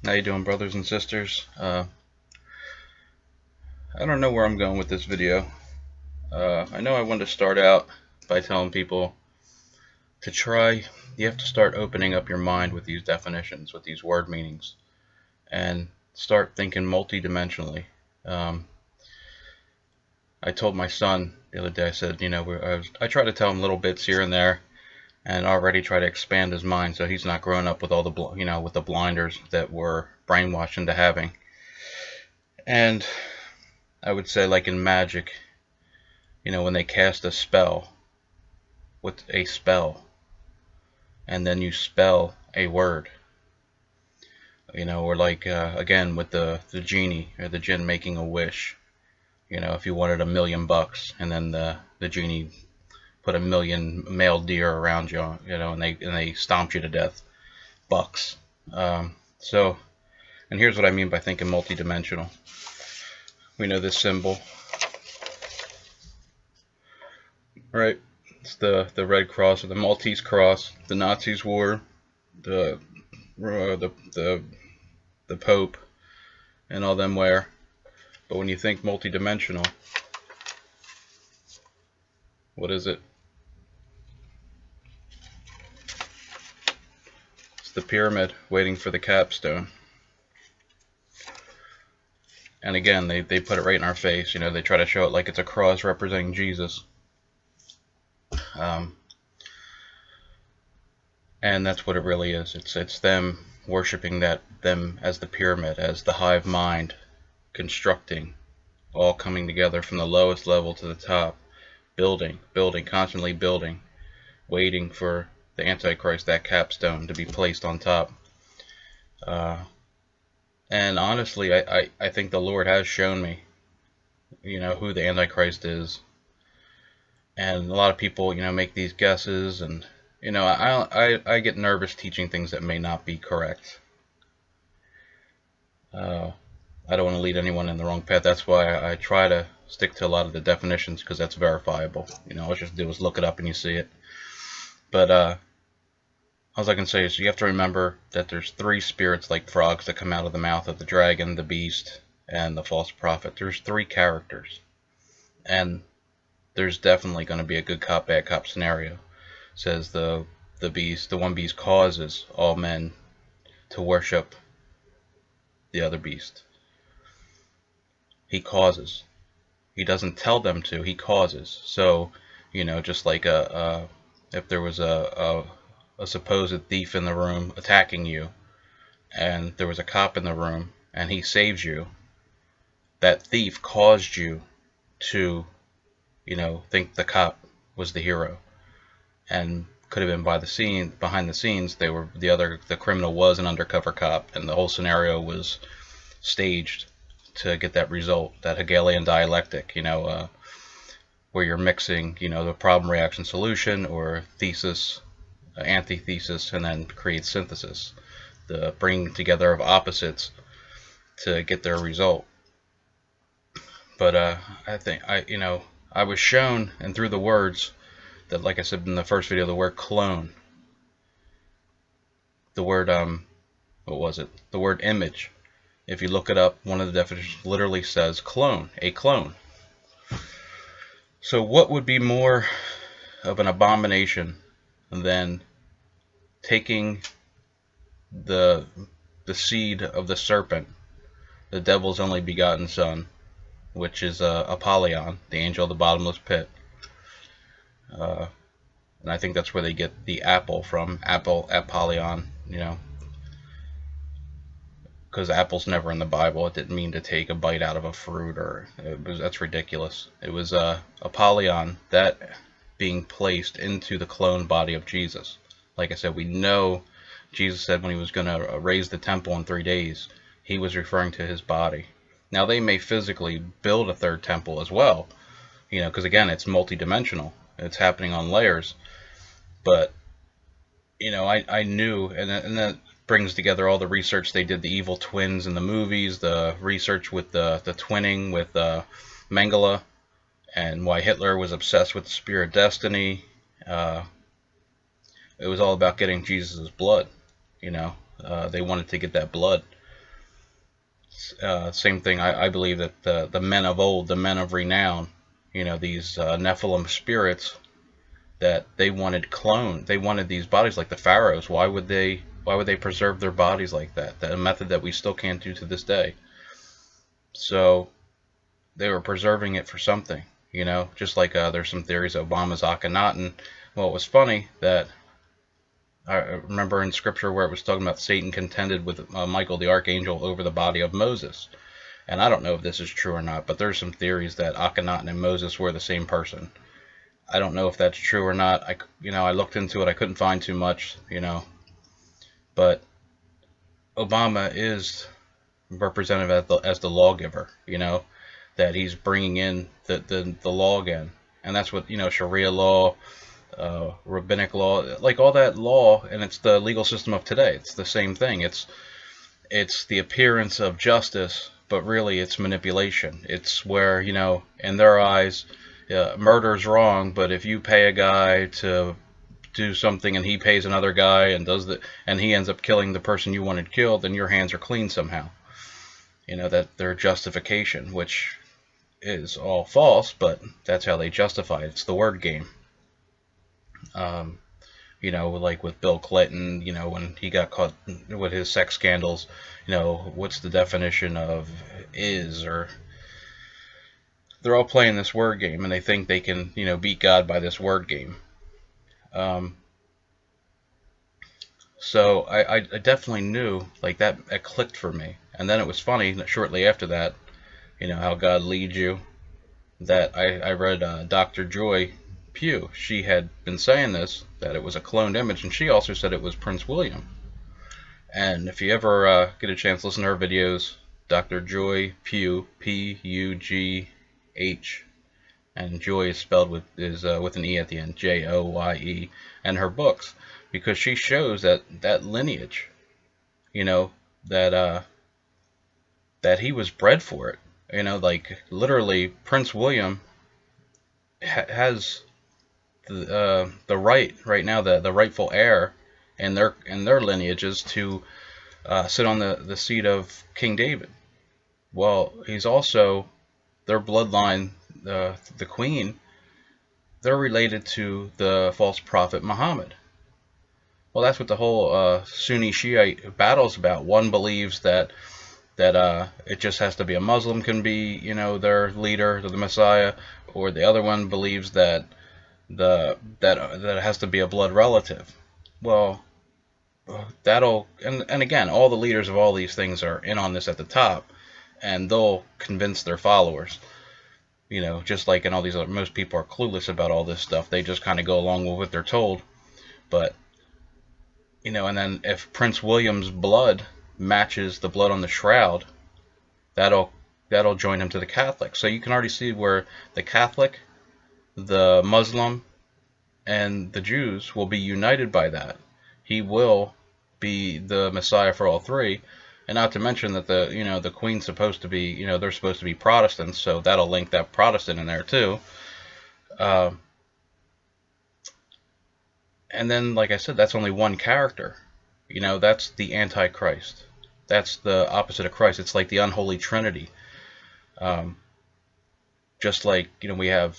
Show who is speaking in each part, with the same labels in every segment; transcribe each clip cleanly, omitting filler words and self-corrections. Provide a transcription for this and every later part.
Speaker 1: How you doing, brothers and sisters? I don't know where I'm going with this video. I know I wanted to start out by telling people to try, you have to start opening up your mind with these definitions, with these word meanings, and start thinking multidimensionally. I told my son the other day, I said, I try to tell him little bits here and there, and already try to expand his mind so he's not growing up with all the, with the blinders that we're brainwashed into having. And I would say, like in magic, when they cast a spell with a spell, and then you spell a word, or like, again, with the genie or the jinn making a wish, if you wanted $1,000,000, and then the genie put 1,000,000 male deer around you, and they stomped you to death, bucks. So, and here's what I mean by thinking multidimensional. We know this symbol, right? It's the Red Cross, or the Maltese Cross. The Nazis wore the Pope and all them wear. But when you think multidimensional, what is it? It's the pyramid waiting for the capstone. And again, they put it right in our face. They try to show it like it's a cross representing Jesus. And that's what it really is. It's them worshiping them as the pyramid, as the hive mind, constructing, all coming together from the lowest level to the top, building, constantly building, waiting for the Antichrist, that capstone, to be placed on top. And honestly, I think the Lord has shown me, who the Antichrist is. And a lot of people, make these guesses, and, I get nervous teaching things that may not be correct. I don't want to lead anyone in the wrong path. That's why I try to stick to a lot of the definitions, because that's verifiable. All you have to do is look it up and you see it. But, all I can say is you have to remember that there's 3 spirits like frogs that come out of the mouth of the dragon, the beast, and the false prophet. There's 3 characters. And there's definitely going to be a good cop, bad cop scenario. It says the one beast causes all men to worship the other beast. He causes. He doesn't tell them to, he causes. So, just like if there was a supposed thief in the room attacking you, and there was a cop in the room, and he saves you, that thief caused you to, think the cop was the hero. And could have been behind the scenes, the criminal was an undercover cop, and the whole scenario was staged to get that result, that Hegelian dialectic, where you're mixing, the problem, reaction, solution, or thesis, antithesis, and then create synthesis, the bringing together of opposites to get their result. But I think I was shown, and through the words that, like I said in the first video, the word clone, the word what was it? The word image. If you look it up, one of the definitions literally says clone, a clone. So what would be more of an abomination than taking the seed of the serpent, the devil's only begotten son, which is Apollyon, the angel of the bottomless pit. And I think that's where they get the apple from, Apollyon, because apple's never in the Bible. It didn't mean to take a bite out of a fruit, that's ridiculous. It was Apollyon, that being placed into the clone body of Jesus. Like I said, we know Jesus said when he was going to raise the temple in 3 days, he was referring to his body. Now they may physically build a 3rd temple as well, because again, it's multidimensional. It's happening on layers. But, I knew, and that brings together all the research they did, the evil twins in the movies, the research with the twinning with Mengele, and why Hitler was obsessed with the spear of destiny. It was all about getting Jesus' blood. They wanted to get that blood. Same thing. I believe that the men of old, the men of renown, these Nephilim spirits, that they wanted clone. They wanted these bodies like the pharaohs. Why would they preserve their bodies like that? That a method that we still can't do to this day. So they were preserving it for something. Just like there's some theories of Obama's Akhenaten. Well, it was funny that I remember in scripture where it was talking about Satan contended with Michael the archangel over the body of Moses. And I don't know if this is true or not, but there's some theories that Akhenaten and Moses were the same person. I don't know if that's true or not. I looked into it. I couldn't find too much, But Obama is represented as the lawgiver, that he's bringing in the law again. And that's what, Sharia law, rabbinic law, like all that law, and it's the legal system of today. It's the same thing. It's the appearance of justice, but really it's manipulation. It's where, in their eyes, murder's wrong, but if you pay a guy to do something and he pays another guy and he ends up killing the person you wanted killed, then your hands are clean somehow. That their justification, which is all false, but that's how they justify it. It's the word game. Like with Bill Clinton, when he got caught with his sex scandals, what's the definition of is, or they're all playing this word game, and they think they can, beat God by this word game. So I definitely knew, like, that it clicked for me. And then it was funny that shortly after that, how God leads you, that I read Dr. Joy Pugh. She had been saying this, that it was a cloned image, and she also said it was Prince William. And if you ever get a chance to listen to her videos, Dr. Joy Pugh, P-U-G-H, and Joy is spelled with an E at the end, J-O-Y-E, and her books, because she shows that lineage, that he was bred for it. Like literally Prince William has the right now, the rightful heir in their lineages to sit on the seat of King David. Well, he's also their bloodline, the queen. They're related to the false prophet Muhammad. Well, that's what the whole Sunni Shiite battle's about. One believes that it just has to be a Muslim can be, their leader, the Messiah, or the other one believes that it has to be a blood relative. Well, and again, all the leaders of all these things are in on this at the top, and they'll convince their followers. Just like in all these other, most people are clueless about all this stuff. They just kind of go along with what they're told. But and then if Prince William's blood matches the blood on the shroud, that'll join him to the Catholic. So you can already see where the Catholic, the Muslim, and the Jews will be united by that. He will be the Messiah for all three, and not to mention that the Queen's supposed to be, they're supposed to be Protestants, so that'll link that Protestant in there too. And then, like I said, that's only one character. That's the Antichrist. That's the opposite of Christ. It's like the unholy Trinity. Just like, we have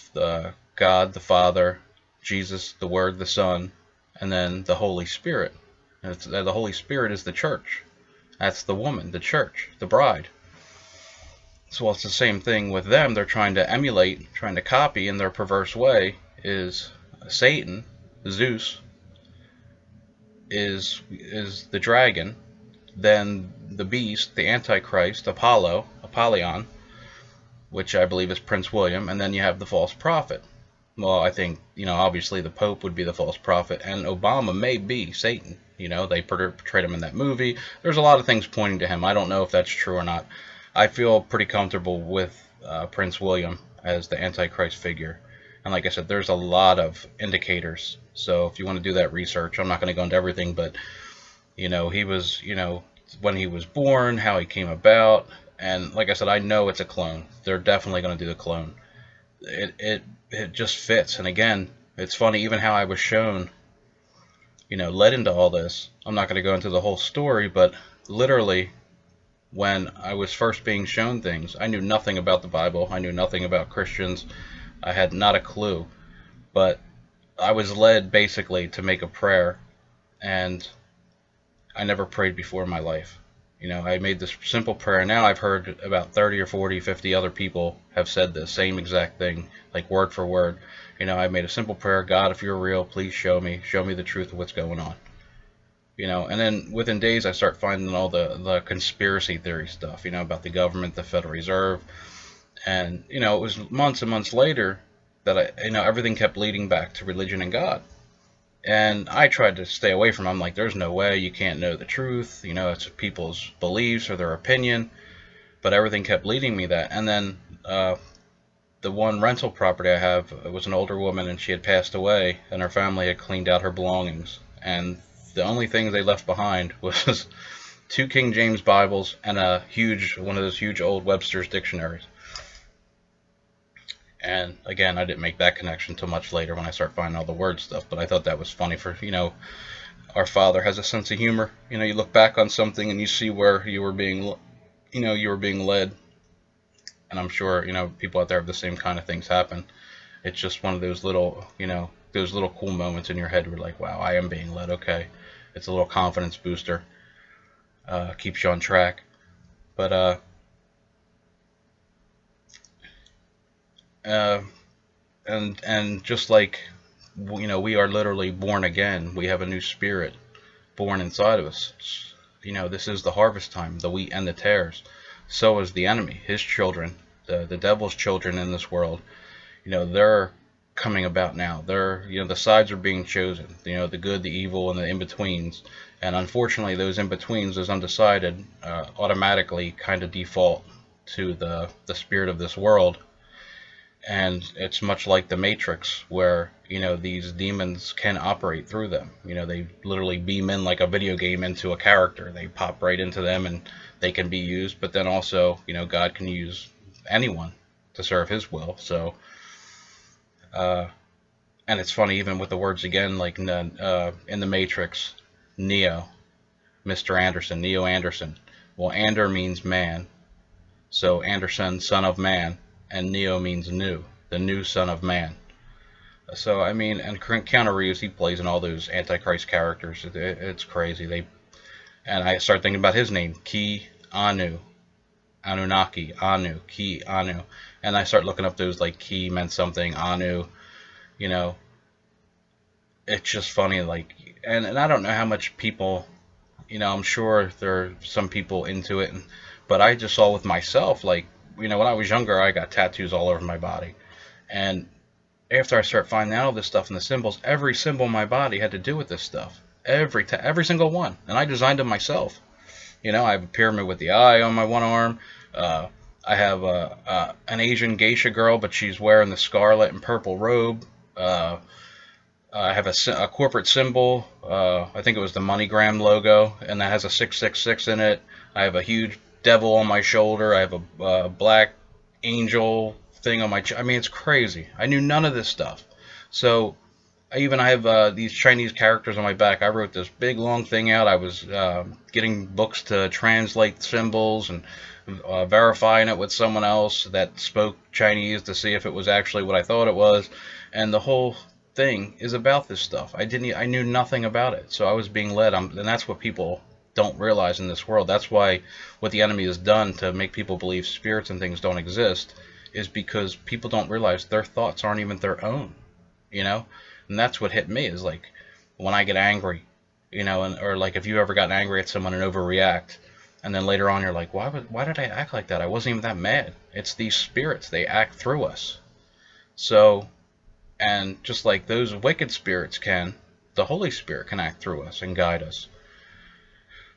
Speaker 1: God, the Father, Jesus, the Word, the Son, and then the Holy Spirit. And the Holy Spirit is the church. That's the woman, the church, the bride. So it's the same thing with them. They're trying to emulate, trying to copy in their perverse way, is Satan, Zeus, is the dragon, then the beast, the Antichrist, Apollyon, which I believe is Prince William, and then you have the false prophet. Well, I think, obviously the Pope would be the false prophet, and Obama may be Satan. They portrayed him in that movie. There's a lot of things pointing to him. I don't know if that's true or not. I feel pretty comfortable with Prince William as the Antichrist figure. And like I said, there's a lot of indicators. So if you want to do that research, I'm not going to go into everything, but, he was, when he was born, how he came about. And like I said, I know it's a clone. They're definitely going to do the clone. It just fits. And again, it's funny, even how I was shown, led into all this. I'm not going to go into the whole story, but literally, when I was first being shown things. I knew nothing about the Bible. I knew nothing about Christians. I had not a clue. But I was led basically to make a prayer, and I never prayed before in my life. I made this simple prayer. Now I've heard about 30 or 40, 50 other people have said the same exact thing, like word for word. I made a simple prayer: God, if you're real, please show me the truth of what's going on. And then within days I start finding all the conspiracy theory stuff, about the government, the Federal Reserve. And, it was months and months later that everything kept leading back to religion and God. And I tried to stay away from it. I'm like, there's no way, you can't know the truth. It's people's beliefs or their opinion. But everything kept leading me that. And then the one rental property I have, it was an older woman, and she had passed away, and her family had cleaned out her belongings. And the only thing they left behind was 2 King James Bibles and one of those huge old Webster's dictionaries. And again, I didn't make that connection until much later when I started finding all the word stuff. But I thought that was funny for, our Father has a sense of humor. You look back on something and you see where you were being led. And I'm sure, people out there have the same kind of things happen. It's just one of those little, those little cool moments in your head where like, wow, I am being led. Okay. It's a little confidence booster. Keeps you on track. But, and just like, we are literally born again. We have a new spirit born inside of us. This is the harvest time, the wheat and the tares. So is the enemy, his children, the devil's children in this world. They're coming about now. They're, the sides are being chosen, the good, the evil, and the in-betweens. And unfortunately, those in-betweens, those undecided, automatically kind of default to the spirit of this world. And it's much like the Matrix, where, these demons can operate through them. They literally beam in like a video game into a character. They pop right into them and they can be used. But then also, God can use anyone to serve his will. So, and it's funny, even with the words again, like in the Matrix, Neo, Mr. Anderson, Neo Anderson. Well, Ander means man. So Anderson, son of man. And Neo means new, the new son of man. So, I mean, and Keanu Reeves, he plays in all those Antichrist characters. It's crazy. And I start thinking about his name, Ki Anu, Anunnaki, Anu, Ki Anu. And I start looking up those, like, Ki meant something, Anu, It's just funny, like, and I don't know how much people, I'm sure there are some people into it, but I just saw with myself, like, when I was younger, I got tattoos all over my body. And after I started finding out all this stuff and the symbols, every symbol in my body had to do with this stuff. Every single one. And I designed them myself. I have a pyramid with the eye on my one arm. I have an Asian geisha girl, but she's wearing the scarlet and purple robe. I have a corporate symbol. I think it was the MoneyGram logo, and that has a 666 in it. I have a huge devil on my shoulder. I have a black angel thing on my I mean, it's crazy. I knew none of this stuff. So I have these Chinese characters on my back. I wrote this big long thing out. I was getting books to translate symbols and verifying it with someone else that spoke Chinese to see if it was actually what I thought it was. And the whole thing is about this stuff. I knew nothing about it. So I was being led. And that's what people don't realize in this world. That's why what the enemy has done to make people believe spirits and things don't exist is because people don't realize their thoughts aren't even their own, and that's what hit me, is like when I get angry, or like if you ever gotten angry at someone and overreact, and then later on you're like, why did I act like that? I wasn't even that mad. It's these spirits, they act through us. So, and just like those wicked spirits can, the Holy Spirit can act through us and guide us.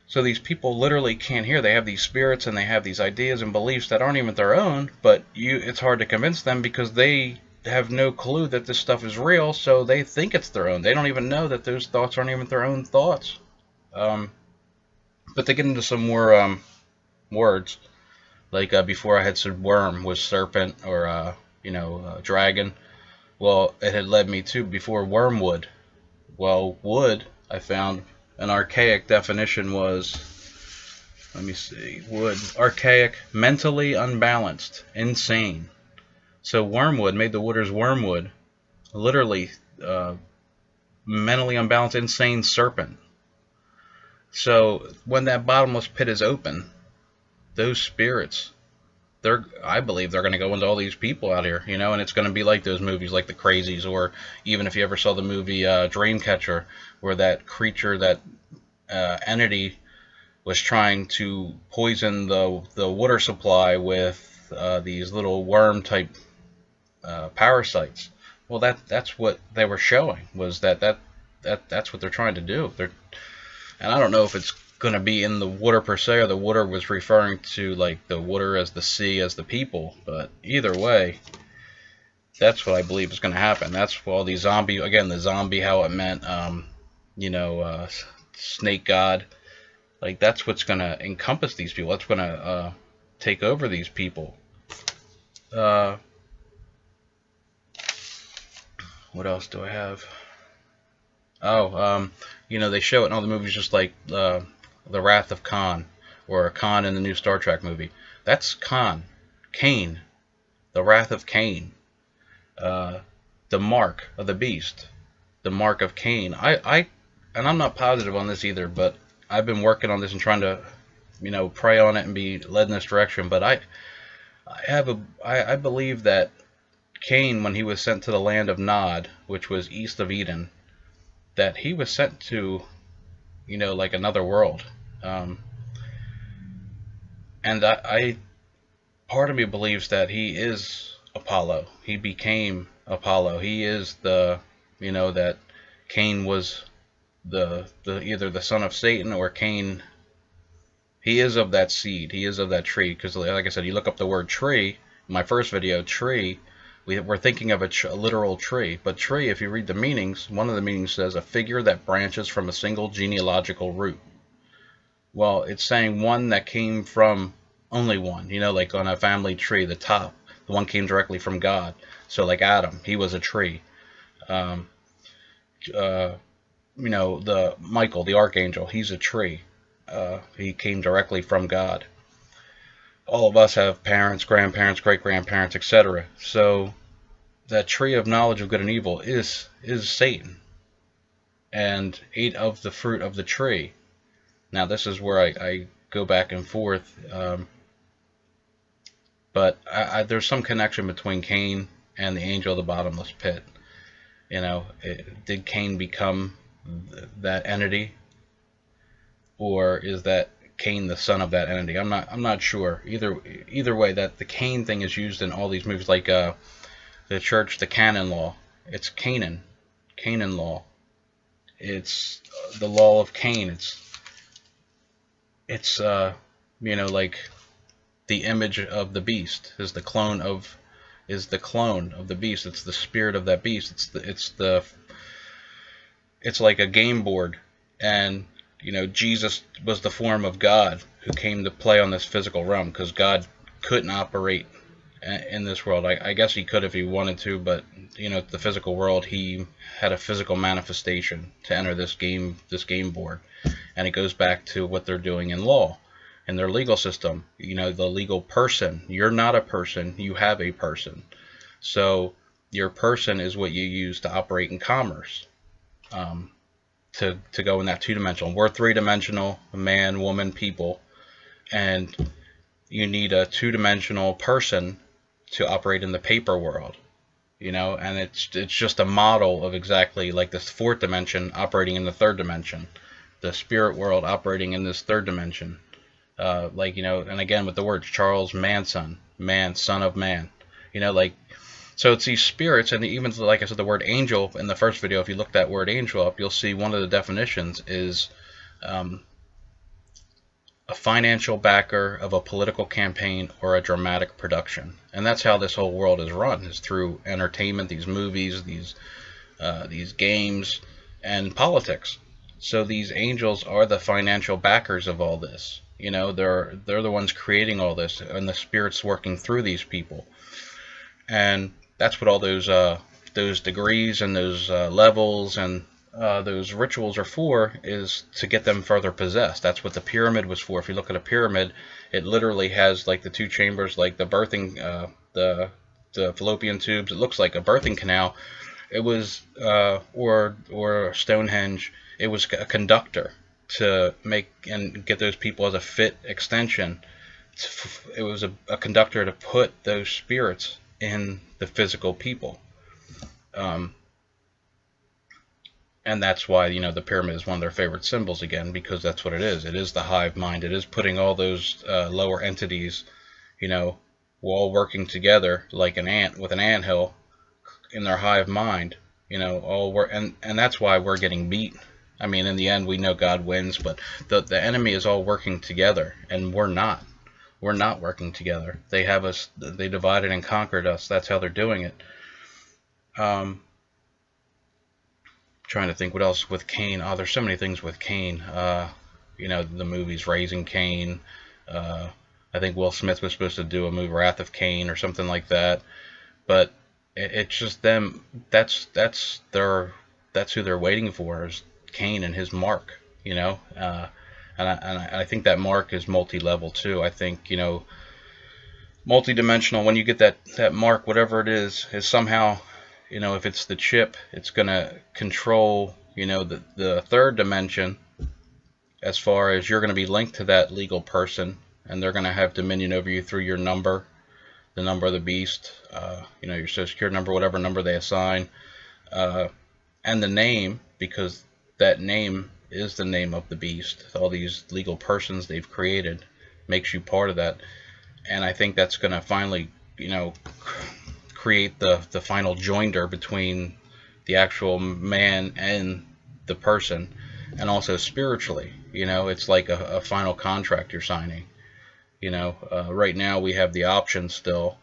Speaker 1: So these people literally can't hear. They have these spirits and they have these ideas and beliefs that aren't even their own, but it's hard to convince them because they have no clue that this stuff is real, so they think it's their own. They don't even know that those thoughts aren't even their own thoughts. But to get into some more words, like before I had said worm was serpent or, dragon. Well, it had led me to before wormwood. Well, wood, I found an archaic definition was Let me see. Wood. Archaic, mentally unbalanced, insane. So wormwood made the wooders wormwood. Literally, mentally unbalanced, insane serpent. So when that bottomless pit is open, those spirits, I believe they're going to go into all these people out here, and it's going to be like those movies like The Crazies, or even if you ever saw the movie Dreamcatcher, where that creature, that entity was trying to poison the water supply with these little worm type parasites. Well, that's what they were showing, was that's what they're trying to do. And I don't know if it's going to be in the water per se, or the water was referring to like the water as the sea as the people. But either way, that's what I believe is going to happen. That's all these zombie, again, the zombie, how it meant, snake god. Like, that's what's going to encompass these people. That's going to take over these people. What else do I have? Oh, they show it in all the movies, just like The Wrath of Khan, or Khan in the new Star Trek movie. That's Khan. Cain. The Wrath of Cain. The mark of the beast. The mark of Cain. And I'm not positive on this either, but I've been working on this and trying to, pray on it and be led in this direction. But I believe that Cain, when he was sent to the land of Nod, which was east of Eden, that he was sent to, like another world. And part of me believes that he is Apollo. He became Apollo. He is that Cain was the either the son of Satan, or Cain, he is of that seed. He is of that tree. Because like I said, you look up the word tree, in my first video, tree, we're thinking of a literal tree. But tree, if you read the meanings, one of the meanings says a figure that branches from a single genealogical root. Well, it's saying one that came from only one. Like on a family tree, the top, the one came directly from God. So like Adam, he was a tree. The Michael, the archangel, he's a tree. He came directly from God. All of us have parents, grandparents, great-grandparents, etc. So that tree of knowledge of good and evil is Satan, and ate of the fruit of the tree. Now this is where I go back and forth, but there's some connection between Cain and the angel of the bottomless pit. Did Cain become that entity, or is that Cain the son of that entity? I'm not sure. Either way, that the Cain thing is used in all these movies, like the church, the canon law. It's Canaan law. It's the law of Cain. It's like the image of the beast is the clone of the beast. It's the spirit of that beast. It's like a game board, and Jesus was the form of God who came to play on this physical realm, because God couldn't operate in this world. I guess he could if he wanted to, but the physical world, he had a physical manifestation to enter this game board. And it goes back to what they're doing in law, in their legal system. The legal person. You're not a person, you have a person. So your person is what you use to operate in commerce. To go in that two-dimensional. We're three-dimensional, man, woman, people, and you need a two-dimensional person to operate in the paper world, and it's just a model of exactly like this fourth dimension operating in the third dimension, the spirit world operating in this third dimension, and again with the words Charles Manson, man, son of man, so it's these spirits. And even like I said, the word angel in the first video, if you look that word angel up, you'll see one of the definitions is a financial backer of a political campaign or a dramatic production. And that's how this whole world is run, is through entertainment, these movies, these games, and politics. So these angels are the financial backers of all this. They're the ones creating all this, and the spirits working through these people. And that's what all those degrees and those levels and those rituals are for is to get them further possessed. That's what the pyramid was for. If you look at a pyramid, it literally has like the two chambers, like the birthing, the fallopian tubes. It looks like a birthing canal. It was, or Stonehenge. It was a conductor to make and get those people as a fit extension. It was a conductor to put those spirits in the physical people. And that's why, the pyramid is one of their favorite symbols again, because that's what it is. It is the hive mind. It is putting all those lower entities, all working together like an ant with an anthill in their hive mind, and that's why we're getting beat. I mean, in the end, we know God wins, but the enemy is all working together, and we're not. We're not working together. They have us. They divided and conquered us. That's how they're doing it. Trying to think what else with Cain. Oh, there's so many things with Cain. The movies Raising Cain. I think Will Smith was supposed to do a movie, Wrath of Cain, or something like that. But it's just them. That's who they're waiting for, is Cain and his mark. And I think that mark is multi-level too. I think multi-dimensional. When you get that mark, whatever it is somehow. If it's the chip, it's going to control, the third dimension, as far as you're going to be linked to that legal person, and they're going to have dominion over you through your number, the number of the beast, your social security number, whatever number they assign, and the name, because that name is the name of the beast. All these legal persons they've created makes you part of that. And I think that's going to finally, create the final joinder between the actual man and the person, and also spiritually. It's like a final contract you're signing. Right now we have the option still,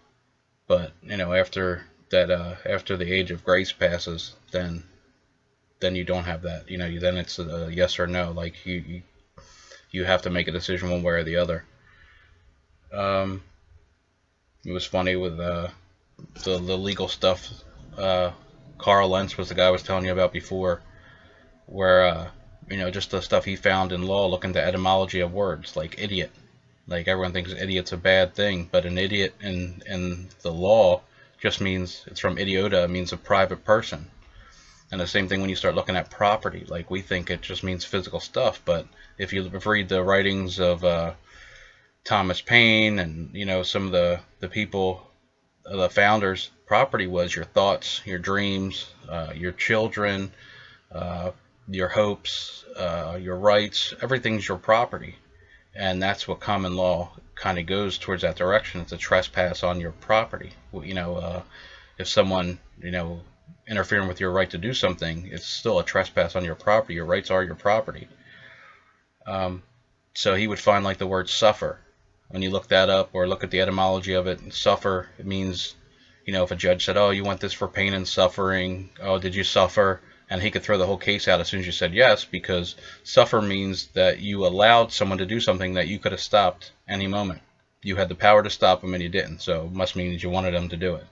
Speaker 1: but after that, after the age of grace passes, then you don't have that. Then it's a yes or no. Like you have to make a decision one way or the other. It was funny with the legal stuff. Carl Lentz was the guy I was telling you about before, where just the stuff he found in law, looking at the etymology of words, like idiot. Like everyone thinks idiot's a bad thing, but an idiot in the law just means, it's from idiota, it means a private person. And the same thing when you start looking at property. Like we think it just means physical stuff, but if you read the writings of Thomas Paine and some of the people, the founders, property was your thoughts, your dreams, your children, your hopes, your rights. Everything's your property, and that's what common law kind of goes towards, that direction. It's a trespass on your property. If someone interfering with your right to do something, it's still a trespass on your property. Your rights are your property. So he would find like the word suffer. When you look that up or look at the etymology of it, suffer, it means, if a judge said, oh, you want this for pain and suffering, oh, did you suffer? And he could throw the whole case out as soon as you said yes, because suffer means that you allowed someone to do something that you could have stopped any moment. You had the power to stop them and you didn't, so it must mean that you wanted them to do it.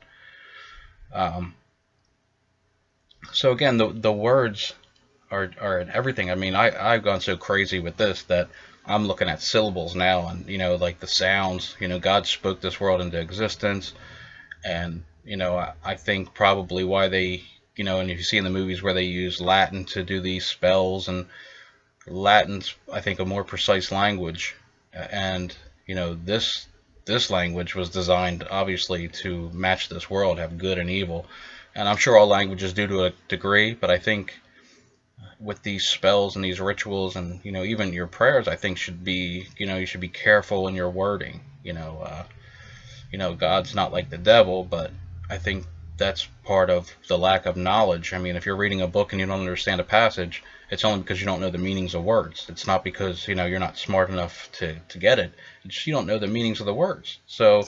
Speaker 1: So again, the words are in everything. I mean, I've gone so crazy with this that I'm looking at syllables now, and like the sounds. God spoke this world into existence, and I think probably why they, and if you see in the movies where they use Latin to do these spells, and Latin's, I think, a more precise language, and this language was designed obviously to match this world, have good and evil, and I'm sure all languages do to a degree, but I think with these spells and these rituals and even your prayers, I think should be, you should be careful in your wording. God's not like the devil, but I think that's part of the lack of knowledge. I mean, if you're reading a book and you don't understand a passage, it's only because you don't know the meanings of words. It's not because you're not smart enough to get it. It's just you don't know the meanings of the words. So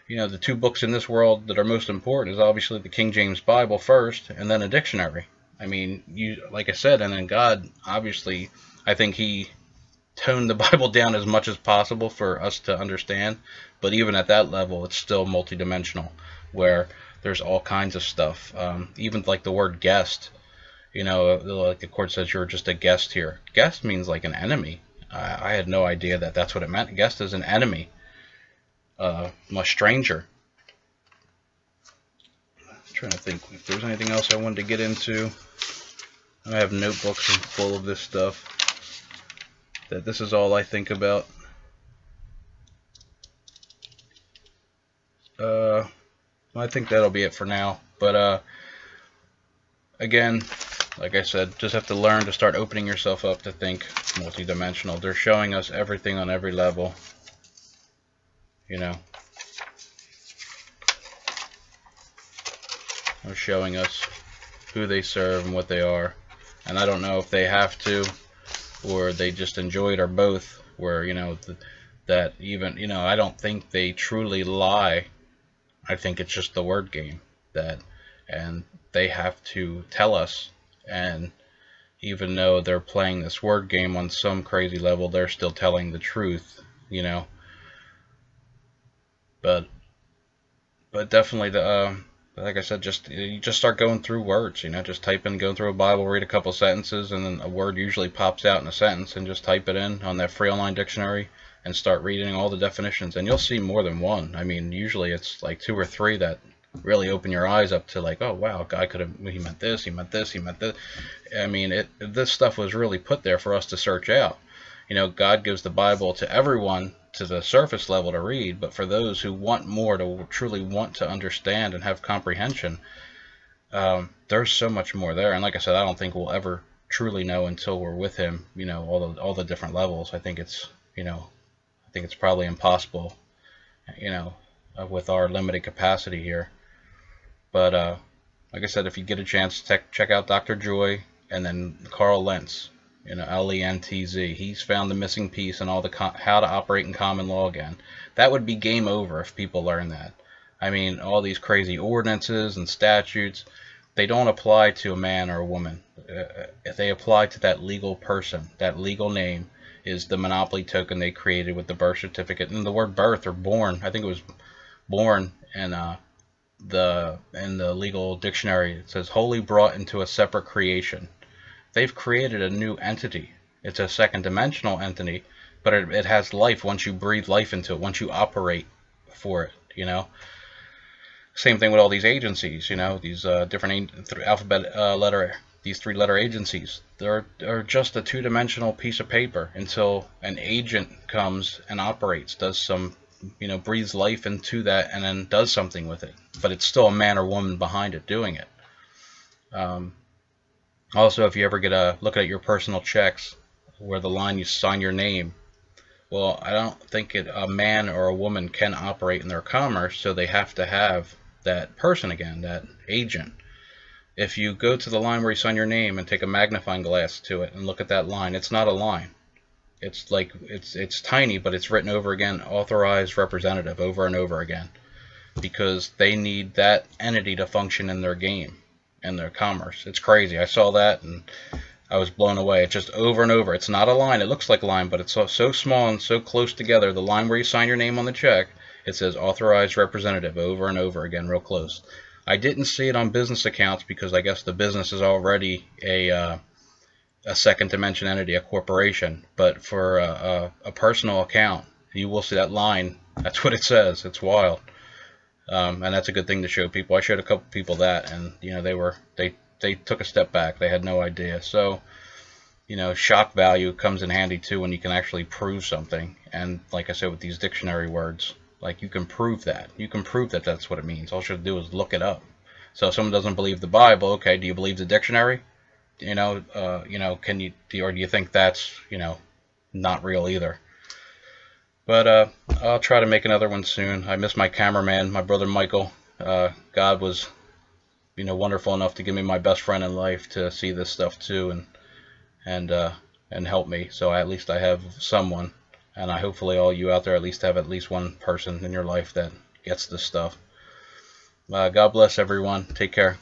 Speaker 1: the two books in this world that are most important is obviously the King James Bible first, and then a dictionary. I mean, like I said, and then God, obviously, I think he toned the Bible down as much as possible for us to understand, but even at that level, it's still multidimensional, where there's all kinds of stuff. Even like the word guest, You know, like the court says, you're just a guest here. Guest means like an enemy. I had no idea that that's what it meant. Guest is an enemy, a stranger. I'm trying to think if there's anything else I wanted to get into. I have notebooks full of this stuff. That this is all I think about. I think that'll be it for now. But again, like I said, just have to learn to start opening yourself up to think multidimensional. They're showing us everything on every level. You know, they're showing us who they serve and what they are. And I don't know if they have to, or they just enjoy it, or both. Where, you know, that even, you know, I don't think they truly lie. I think it's just the word game and they have to tell us. And even though they're playing this word game on some crazy level, they're still telling the truth, you know. But definitely like I said, you just start going through words, you know, just type in, go through a Bible, read a couple sentences, and then a word usually pops out in a sentence, and just type it in on that free online dictionary and start reading all the definitions, and you'll see more than one. I mean, usually it's like 2 or 3 that really open your eyes up to, like, oh wow, guy could have, he meant this, he meant this, he meant this. I mean, this stuff was really put there for us to search out. You know, God gives the Bible to everyone to the surface level to read, but for those who want more, to truly want to understand and have comprehension, there's so much more there. And like I said, I don't think we'll ever truly know until we're with him, you know, all the different levels. I think it's, you know, I think it's probably impossible, you know, with our limited capacity here. But like I said, if you get a chance, check out Dr. Joy and then Carl Lentz, you know, L-E-N-T-Z. He's found the missing piece in all the how to operate in common law again. That would be game over if people learn that. I mean, all these crazy ordinances and statutes, they don't apply to a man or a woman. They apply to that legal person. That legal name is the monopoly token they created with the birth certificate. And the word birth, or born, I think it was born, and in the legal dictionary it says wholly brought into a separate creation. They've created a new entity. It's a second dimensional entity, but it has life once you breathe life into it, once you operate for it, you know. Same thing with all these agencies, you know, these different alphabet letter, these 3-letter agencies. They're just a 2-dimensional piece of paper until an agent comes and operates, does some, you know, breathes life into that and then does something with it. But it's still a man or woman behind it doing it. Also, if you ever get a look at your personal checks where the line you sign your name, well, I don't think a man or a woman can operate in their commerce, so they have to have that person again, that agent. If you go to the line where you sign your name and take a magnifying glass to it and look at that line, it's not a line. It's like, it's tiny, but it's written over again, authorized representative, over and over again, because they need that entity to function in their game, in their commerce. It's crazy. I saw that and I was blown away. It's just over and over. It's not a line. It looks like a line, but it's so small and so close together. The line where you sign your name on the check, it says authorized representative over and over again, real close. I didn't see it on business accounts because I guess the business is already a second dimension entity, a corporation. But for a personal account, you will see that line. That's what it says. It's wild. And that's a good thing to show people. I showed a couple people that, and you know, they took a step back. They had no idea. So, you know, shock value comes in handy too when you can actually prove something. And like I said, with these dictionary words, like, you can prove that. You can prove that that's what it means. All you have to do is look it up. So if someone doesn't believe the Bible, okay, do you believe the dictionary? You know, can you, or do you think that's, you know, not real either? But I'll try to make another one soon. I miss my cameraman, my brother Michael. God was, you know, wonderful enough to give me my best friend in life to see this stuff too, and help me. So at least I have someone, and I hopefully all you out there at least have at least one person in your life that gets this stuff. God bless everyone. Take care.